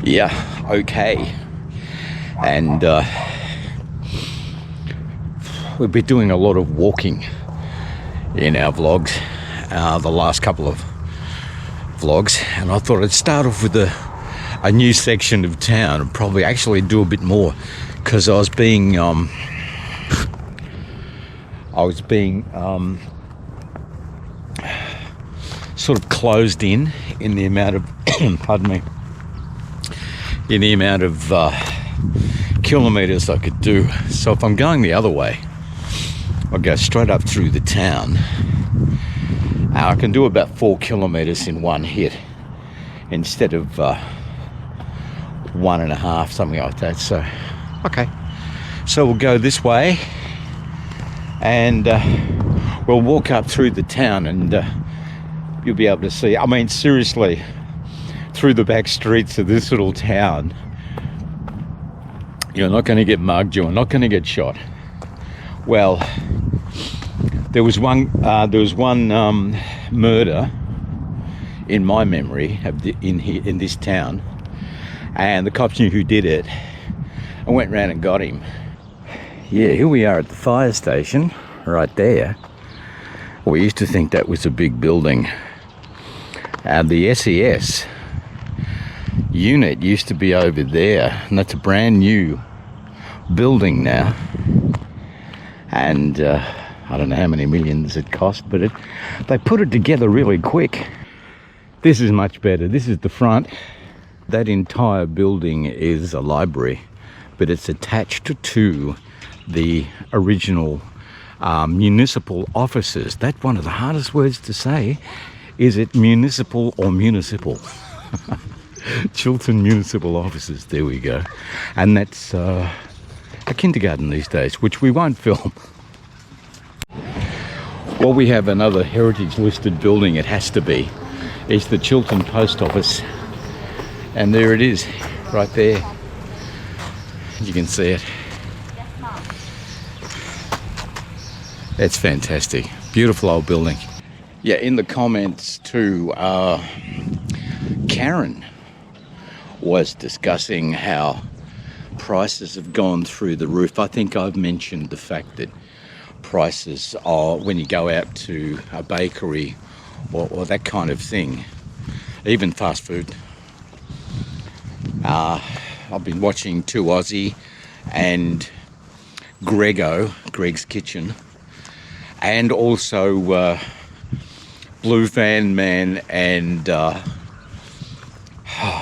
Yeah, okay. And we've been doing a lot of walking in our vlogs, the last couple of vlogs, and I thought I'd start off with a new section of town and probably actually do a bit more, because I was being sort of closed in the amount of pardon me, in the amount of kilometres I could do. So if I'm going the other way, I'll go straight up through the town. I can do about 4 kilometres in one hit instead of 1.5, something like that. So okay, so we'll go this way and we'll walk up through the town, and you'll be able to see, I mean seriously, through the back streets of this little town, you're not going to get mugged, you're not going to get shot. Well, there was one murder in my memory in this town, and the cops knew who did it and went round and got him. Yeah, here we are at the fire station right there. We used to think that was a big building. The SES unit used to be over there, and that's a brand new building now. And I don't know how many millions it cost, but they put it together really quick. This is much better. This is the front. That entire building is a library, but it's attached to the original municipal offices. That's one of the hardest words to say. Is it municipal or municipal? Chiltern Municipal Offices, there we go. And that's a kindergarten these days, which we won't film. Well, we have another heritage listed building, it has to be. It's the Chiltern Post Office. And there it is, right there. You can see it. It's fantastic. Beautiful old building. Yeah, in the comments too, Karen was discussing how prices have gone through the roof. I think I've mentioned the fact that prices are, when you go out to a bakery or that kind of thing, even fast food. I've been watching 2Aussie and Greg's Kitchen, and also Blue Van Man and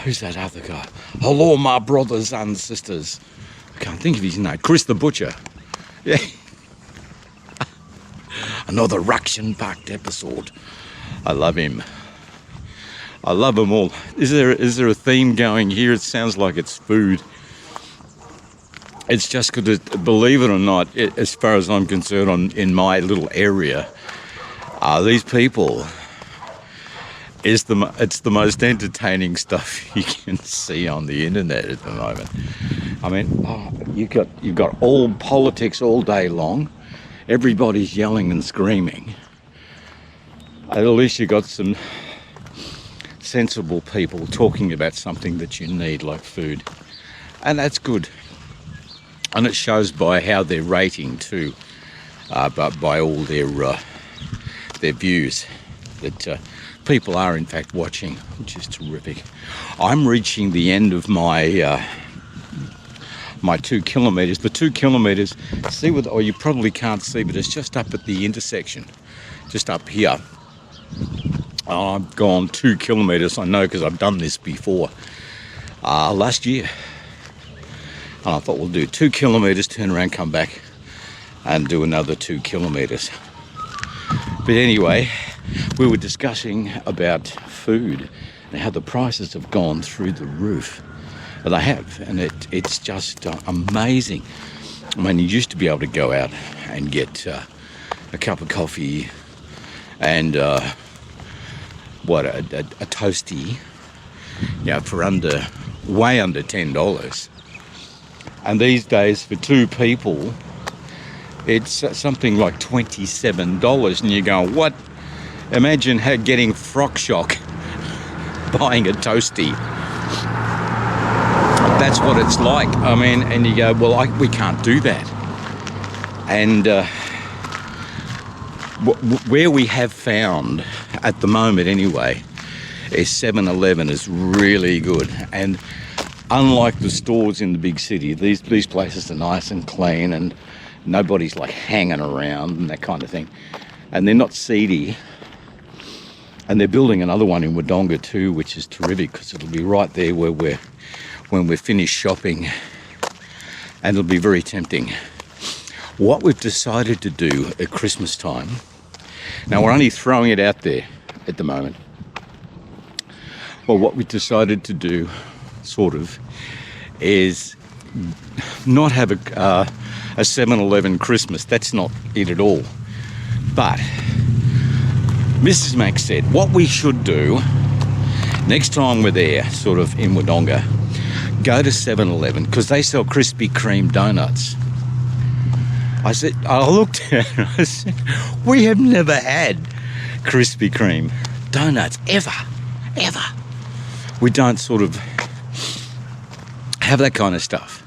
who's that other guy? Hello, my brothers and sisters. I can't think of his name. Chris the Butcher. Yeah. Another action-packed episode. I love him. I love them all. Is there a theme going here? It sounds like it's food. It's just good to, believe it or not, as far as I'm concerned, in my little area, these people, it's the most entertaining stuff you can see on the internet at the moment. I mean, you've got all politics all day long. Everybody's yelling and screaming. At least you got some sensible people talking about something that you need, like food, and that's good. And it shows by how they're rating too, but by all their views, that people are in fact watching, which is terrific. I'm reaching the end of my my 2 kilometres. The 2 kilometres, see what, or you probably can't see, but it's just up at the intersection, just up here. I've gone 2 kilometres, I know, because I've done this before last year. And I thought we'll do 2 kilometres, turn around, come back and do another 2 kilometres. But anyway, we were discussing about food and how the prices have gone through the roof. And they have, and it's just amazing. I mean, you used to be able to go out and get a cup of coffee and a toasty, for way under $10. And these days, for 2 people, it's something like $27. And you're going, what? Imagine getting frock shock buying a toasty. that's what it's like. I mean, and you go, well, we can't do that. And where we have found, at the moment anyway, is 7-Eleven is really good. And unlike the stores in the big city, these places are nice and clean, and nobody's like hanging around and that kind of thing. And they're not seedy. And they're building another one in Wodonga too, which is terrific, because it'll be right there where when we're finished shopping, and it'll be very tempting. What we've decided to do at Christmas time, now we're only throwing it out there at the moment, well, what we've decided to do, sort of, is not have a 7-Eleven Christmas. That's not it at all. But Mrs. Mac said what we should do next time we're there, sort of in Wodonga, go to 7-Eleven, because they sell Krispy Kreme donuts. I looked at it and I said, we have never had Krispy Kreme donuts, ever. We don't sort of have that kind of stuff.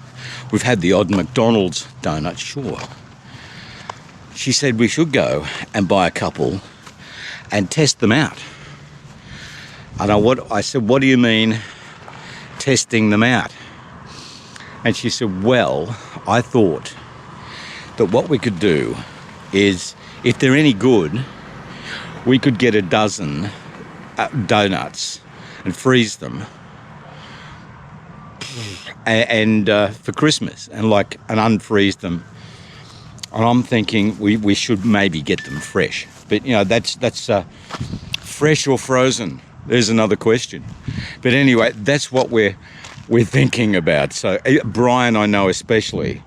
We've had the odd McDonald's donut, sure. She said we should go and buy a couple and test them out. And I said, what do you mean testing them out? And she said, well, I thought that what we could do is, if they're any good, we could get a dozen donuts and freeze them and for Christmas, and unfreeze them. And I'm thinking we should maybe get them fresh, but that's fresh or frozen. There's another question. But anyway, that's what we're thinking about. So Brian, I know especially,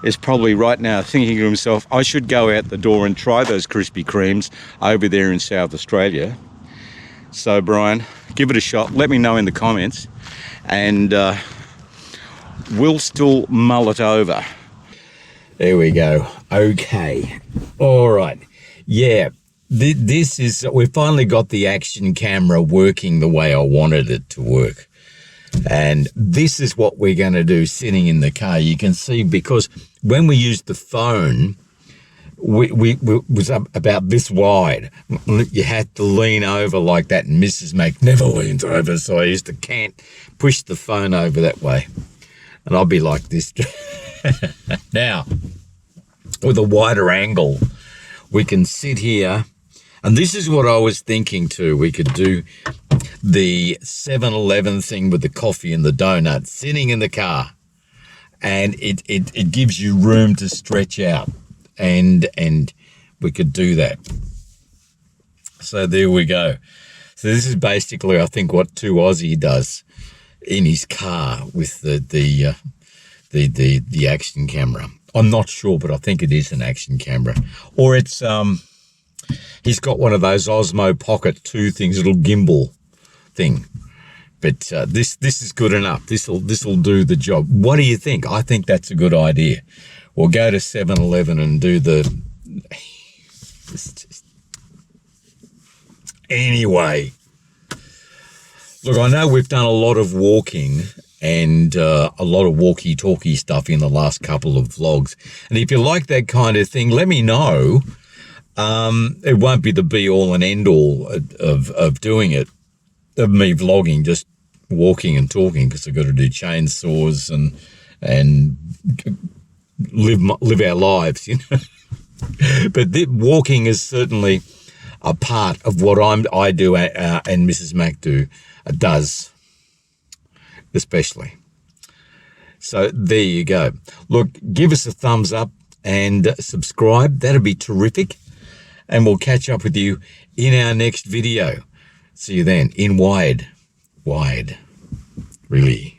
is probably right now thinking to himself, I should go out the door and try those Krispy Kremes over there in South Australia. So Brian, give it a shot. Let me know in the comments, and we'll still mull it over. There we go. Okay. All right. Yeah. This is, we finally got the action camera working the way I wanted it to work. And this is what we're going to do sitting in the car. You can see, because when we used the phone, we was about this wide. You had to lean over like that, and Mrs. Mac never leans over, so I used to push the phone over that way. And I'll be like this. Now, with a wider angle, we can sit here. And this is what I was thinking too. We could do the 7-Eleven thing with the coffee and the donut sitting in the car. And it gives you room to stretch out. And we could do that. So there we go. So this is basically, I think, what 2Aussie does in his car with the action camera. I'm not sure, but I think it is an action camera. Or it's he's got one of those Osmo Pocket 2 things, little gimbal thing. But this is good enough. This'll do the job. What do you think? I think that's a good idea. We'll go to 7-Eleven and do the... Anyway. Look, I know we've done a lot of walking and a lot of walkie-talkie stuff in the last couple of vlogs. And if you like that kind of thing, let me know. It won't be the be-all and end-all of doing it, of me vlogging, just walking and talking, because I've got to do chainsaws and live our lives, you know. But walking is certainly a part of what I do and Mrs. Mac does, especially. So there you go. Look, give us a thumbs up and subscribe. That'd be terrific. And we'll catch up with you in our next video. See you then in wide, really.